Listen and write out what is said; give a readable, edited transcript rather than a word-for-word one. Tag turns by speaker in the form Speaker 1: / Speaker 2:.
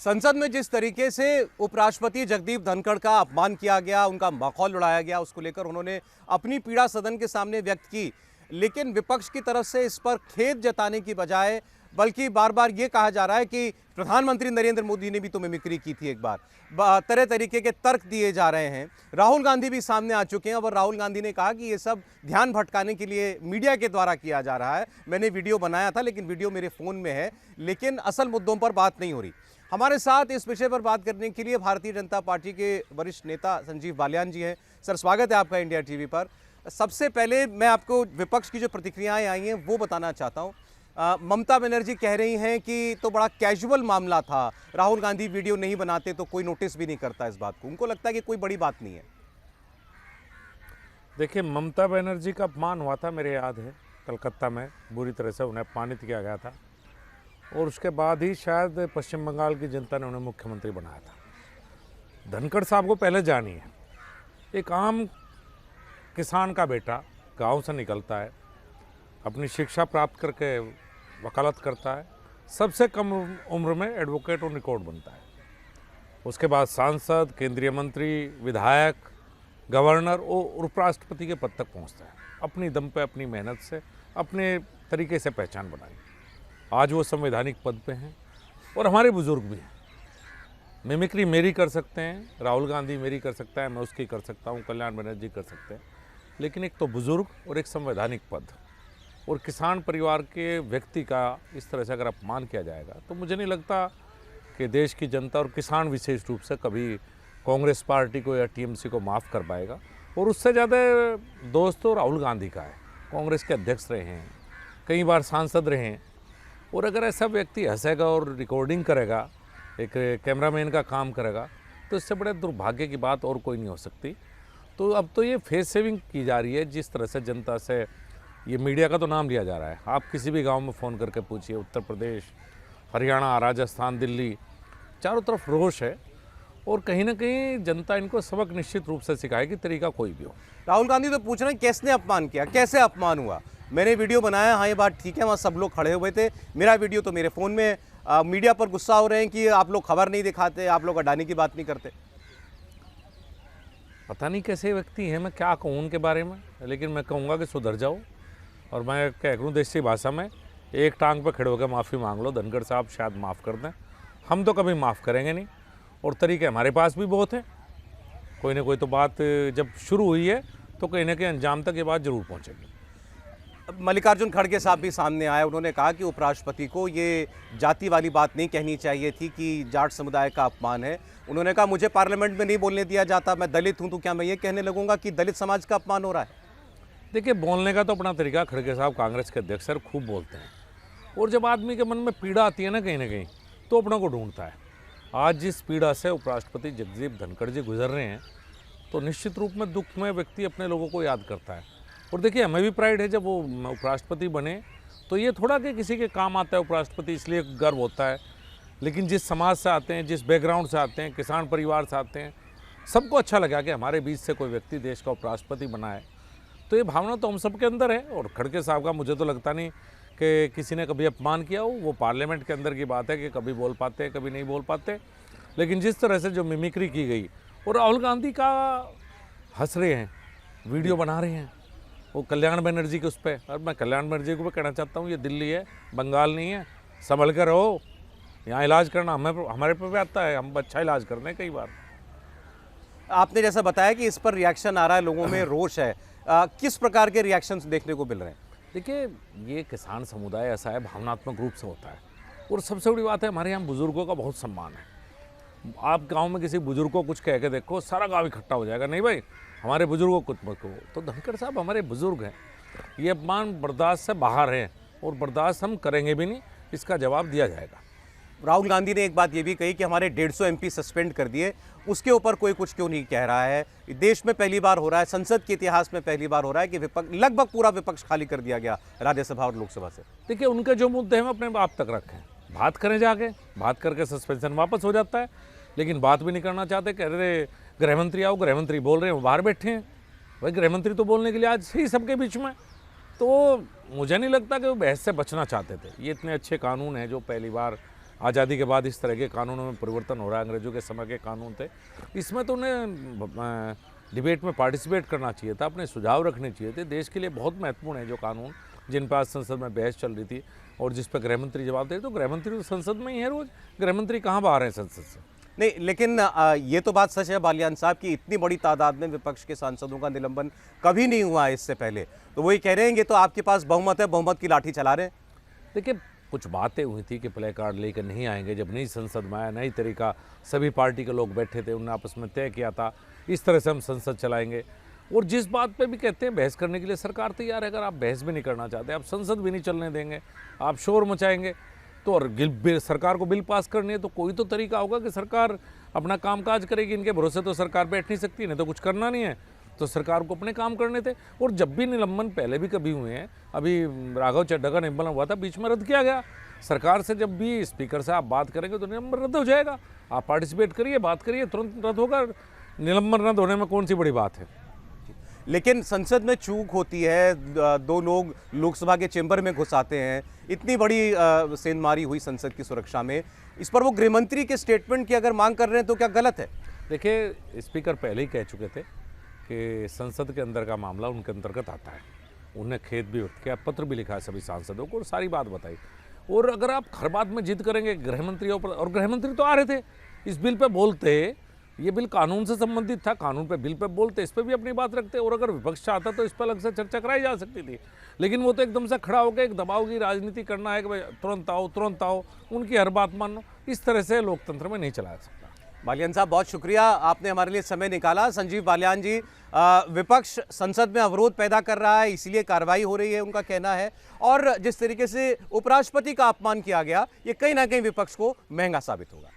Speaker 1: संसद में जिस तरीके से उपराष्ट्रपति जगदीप धनखड़ का अपमान किया गया, उनका मखौल उड़ाया गया, उसको लेकर उन्होंने अपनी पीड़ा सदन के सामने व्यक्त की। लेकिन विपक्ष की तरफ से इस पर खेद जताने की बजाय बल्कि बार बार ये कहा जा रहा है कि प्रधानमंत्री नरेंद्र मोदी ने भी तो मिमिक्री की थी एक बार। तरह तरीके के तर्क दिए जा रहे हैं। राहुल गांधी भी सामने आ चुके हैं और राहुल गांधी ने कहा कि ये सब ध्यान भटकाने के लिए मीडिया के द्वारा किया जा रहा है। मैंने वीडियो बनाया था, लेकिन वीडियो मेरे फ़ोन में है, लेकिन असल मुद्दों पर बात नहीं हो रही। हमारे साथ इस विषय पर बात करने के लिए भारतीय जनता पार्टी के वरिष्ठ नेता संजीव बालियान जी हैं। सर, स्वागत है आपका इंडिया टीवी पर। सबसे पहले मैं आपको विपक्ष की जो प्रतिक्रियाएं आई हैं वो बताना चाहता हूं। ममता बनर्जी कह रही हैं कि तो बड़ा कैजुअल मामला था, राहुल गांधी वीडियो नहीं बनाते तो कोई नोटिस भी नहीं करता इस बात को। उनको लगता है कि कोई बड़ी बात नहीं है।
Speaker 2: देखिए, ममता बनर्जी का अपमान हुआ था, मेरे याद है, कलकत्ता में बुरी तरह से उन्हें अपमानित किया गया था और उसके बाद ही शायद पश्चिम बंगाल की जनता ने उन्हें मुख्यमंत्री बनाया था। धनखड़ साहब को पहले जानिए, एक आम किसान का बेटा गांव से निकलता है, अपनी शिक्षा प्राप्त करके वकालत करता है, सबसे कम उम्र में एडवोकेट और रिकॉर्ड बनता है। उसके बाद सांसद, केंद्रीय मंत्री, विधायक, गवर्नर और उपराष्ट्रपति के पद तक पहुंचता है। अपनी दम पे, अपनी मेहनत से, अपने तरीके से पहचान बनाई। आज वो संवैधानिक पद पे हैं और हमारे बुजुर्ग भी हैं। मिमिक्री मेरी कर सकते हैं, राहुल गांधी मेरी कर सकता है, मैं उसकी कर सकता हूँ, कल्याण बनर्जी कर सकते हैं, लेकिन एक तो बुजुर्ग और एक संवैधानिक पद और किसान परिवार के व्यक्ति का इस तरह से अगर अपमान किया जाएगा तो मुझे नहीं लगता कि देश की जनता और किसान विशेष रूप से कभी कांग्रेस पार्टी को या टीएमसी को माफ़ कर पाएगा। और उससे ज़्यादा दोस्त तो राहुल गांधी का है, कांग्रेस के अध्यक्ष रहे हैं, कई बार सांसद रहे हैं, और अगर ऐसा व्यक्ति हंसेगा और रिकॉर्डिंग करेगा, एक कैमरामैन का काम करेगा, तो इससे बड़े दुर्भाग्य की बात और कोई नहीं हो सकती। तो अब तो ये फेस सेविंग की जा रही है, जिस तरह से जनता से ये मीडिया का तो नाम लिया जा रहा है। आप किसी भी गांव में फ़ोन करके पूछिए, उत्तर प्रदेश, हरियाणा, राजस्थान, दिल्ली, चारों तरफ रोष है और कहीं ना कहीं जनता इनको सबक निश्चित रूप से सिखाएगी, तरीका कोई भी हो।
Speaker 1: राहुल गांधी तो पूछ रहे हैं किसने अपमान किया, कैसे अपमान हुआ। मैंने वीडियो बनाया, हाँ ये बात ठीक है, वहाँ सब लोग खड़े हुए थे, मेरा वीडियो तो मेरे फ़ोन में। मीडिया पर गुस्सा हो रहे हैं कि आप लोग खबर नहीं दिखाते, आप लोग अडानी की बात नहीं करते।
Speaker 2: पता नहीं कैसे व्यक्ति हैं, मैं क्या कहूँ उनके बारे में, लेकिन मैं कहूँगा कि सुधर जाओ। और मैं कह दूँ देसी भाषा में, एक टांग पर खड़े होकर माफ़ी मांग लो। धनखड़ साहब शायद माफ़ कर दें, हम तो कभी माफ़ करेंगे नहीं, और तरीके हमारे पास भी बहुत हैं। कोई ना कोई तो बात जब शुरू हुई है तो कहीं ना कहीं अंजाम तक ये बात जरूर पहुँचेगी।
Speaker 1: मल्लिकार्जुन खड़गे साहब भी सामने आए, उन्होंने कहा कि उपराष्ट्रपति को ये जाति वाली बात नहीं कहनी चाहिए थी कि जाट समुदाय का अपमान है। उन्होंने कहा मुझे पार्लियामेंट में नहीं बोलने दिया जाता, मैं दलित हूं, तो क्या मैं ये कहने लगूंगा कि दलित समाज का अपमान हो रहा है।
Speaker 2: देखिए, बोलने का तो अपना तरीका, खड़गे साहब कांग्रेस के अध्यक्ष सर खूब बोलते हैं, और जब आदमी के मन में पीड़ा आती है ना कहीं ना कहीं, तो अपनों को ढूंढता है। आज जिस पीड़ा से उपराष्ट्रपति जगदीप धनखड़ जी गुजर रहे हैं, तो निश्चित रूप में दुख में व्यक्ति अपने लोगों को याद करता है। और देखिए, हमें भी प्राइड है जब वो उपराष्ट्रपति बने, तो ये थोड़ा कि किसी के काम आता है उपराष्ट्रपति इसलिए गर्व होता है, लेकिन जिस समाज से आते हैं, जिस बैकग्राउंड से आते हैं, किसान परिवार से आते हैं, सबको अच्छा लगा कि हमारे बीच से कोई व्यक्ति देश का उपराष्ट्रपति बना है। तो ये भावना तो हम सब के अंदर है। और खड़गे साहब का मुझे तो लगता नहीं कि किसी ने कभी अपमान किया हो। वो पार्लियामेंट के अंदर की बात है कि कभी बोल पाते, कभी नहीं बोल पाते, लेकिन जिस तरह से जो मिमिक्री की गई, और राहुल गांधी का हंस रहे हैं, वीडियो बना रहे हैं, वो कल्याण बनर्जी के उस पर। और मैं कल्याण बनर्जी को भी कहना चाहता हूँ, ये दिल्ली है, बंगाल नहीं है, संभल कर रहो। यहाँ इलाज करना हमारे पे भी आता है, हम अच्छा इलाज करते हैं कई बार।
Speaker 1: आपने जैसा बताया कि इस पर रिएक्शन आ रहा है, लोगों में रोष है, किस प्रकार के रिएक्शंस देखने को मिल रहे हैं?
Speaker 2: देखिए, ये किसान समुदाय ऐसा है, भावनात्मक रूप से होता है, और सबसे बड़ी बात है हमारे यहाँ बुजुर्गों का बहुत सम्मान है। आप गांव में किसी बुजुर्ग को कुछ कह के देखो, सारा गांव इकट्ठा हो जाएगा, नहीं भाई हमारे बुजुर्गों को कुछ मत कहो। तो धनखड़ साहब हमारे बुजुर्ग हैं, ये अपमान बर्दाश्त से बाहर है और बर्दाश्त हम करेंगे भी नहीं, इसका जवाब दिया जाएगा।
Speaker 1: राहुल गांधी ने एक बात ये भी कही कि हमारे 150 एमपी सस्पेंड कर दिए, उसके ऊपर कोई कुछ क्यों नहीं कह रहा है। देश में पहली बार हो रहा है, संसद के इतिहास में पहली बार हो रहा है कि विपक्ष, लगभग पूरा विपक्ष खाली कर दिया गया राज्यसभा और लोकसभा से।
Speaker 2: देखिए, उनके जो मुद्दे हैं हम अपने आप तक रखें, बात करें, जाके बात करके सस्पेंशन वापस हो जाता है, लेकिन बात भी नहीं करना चाहते। कह रहे गृहमंत्री आओ, गृहमंत्री बोल रहे हैं, वो बाहर बैठे हैं। भाई गृहमंत्री तो बोलने के लिए आज ही सबके बीच में, तो मुझे नहीं लगता कि वो बहस से बचना चाहते थे। ये इतने अच्छे कानून हैं जो पहली बार आज़ादी के बाद इस तरह के कानूनों में परिवर्तन हो रहा है, अंग्रेजों के समय के कानून थे, इसमें तो उन्हें डिबेट में पार्टिसिपेट करना चाहिए था, अपने सुझाव रखने चाहिए थे। देश के लिए बहुत महत्वपूर्ण है जो कानून जिन पर आज संसद में बहस चल रही थी और जिस पर गृहमंत्री जवाब दे, तो गृहमंत्री तो संसद में ही है रोज, गृहमंत्री कहाँ बाहर हैं संसद से?
Speaker 1: नहीं, लेकिन ये तो बात सच है बालियान साहब कि इतनी बड़ी तादाद में विपक्ष के सांसदों का निलंबन कभी नहीं हुआ है इससे पहले, तो वही कह रहे हैं कि तो आपके पास बहुमत है, बहुमत की लाठी चला रहे हैं।
Speaker 2: देखिए, कुछ बातें हुई थी कि प्ले कार्ड लेकर नहीं आएंगे, जब नई संसद में आया, नई तरीका, सभी पार्टी के लोग बैठे थे, उन्होंने आपस में तय किया था इस तरह से हम संसद चलाएंगे। और जिस बात पे भी कहते हैं बहस करने के लिए सरकार तैयार है, अगर आप बहस भी नहीं करना चाहते, आप संसद भी नहीं चलने देंगे, आप शोर मचाएंगे, तो और सरकार को बिल पास करनी है तो कोई तो तरीका होगा कि सरकार अपना कामकाज करेगी। इनके भरोसे तो सरकार बैठ नहीं सकती, नहीं तो कुछ करना नहीं है, तो सरकार को अपने काम करने थे। और जब भी निलंबन पहले भी कभी हुए हैं, अभी राघव चड्ढा का निलंबन हुआ था, बीच में रद्द किया गया। सरकार से जब भी स्पीकर से आप बात करेंगे तो निलंबन रद्द हो जाएगा। आप पार्टिसिपेट करिए, बात करिए, तुरंत रद्द होगा। निलंबन रद्द होने में कौन सी बड़ी बात है?
Speaker 1: लेकिन संसद में चूक होती है, दो लोग लोकसभा के चेंबर में घुस आते हैं, इतनी बड़ी सेंधमारी हुई संसद की सुरक्षा में, इस पर वो गृहमंत्री के स्टेटमेंट की अगर मांग कर रहे हैं तो क्या गलत है?
Speaker 2: देखिए, स्पीकर पहले ही कह चुके थे कि संसद के अंदर का मामला उनके अंतर्गत आता है। उन्हें खेद भी व्यक्त किया, पत्र भी लिखा है सभी सांसदों को और सारी बात बताई। और अगर आप हर बात में जिद करेंगे गृहमंत्रियों पर, और गृहमंत्री तो आ रहे थे इस बिल पे बोलते, ये बिल कानून से संबंधित था, कानून पे बिल पे बोलते, इस पे भी अपनी बात रखते, और अगर विपक्ष चाहता तो इस पर अलग से चर्चा कराई जा सकती थी। लेकिन वो तो एकदम से खड़ा होकर एक दबाव की राजनीति करना है कि भाई तुरंत आओ, उनकी हर बात मानो, इस तरह से लोकतंत्र में नहीं चलाया सकता।
Speaker 1: बालियान साहब, बहुत शुक्रिया, आपने हमारे लिए समय निकाला। संजीव बालियान जी, विपक्ष संसद में अवरोध पैदा कर रहा है, इसीलिए कार्रवाई हो रही है, उनका कहना है। और जिस तरीके से उपराष्ट्रपति का अपमान किया गया, ये कहीं ना कहीं विपक्ष को महंगा साबित होगा।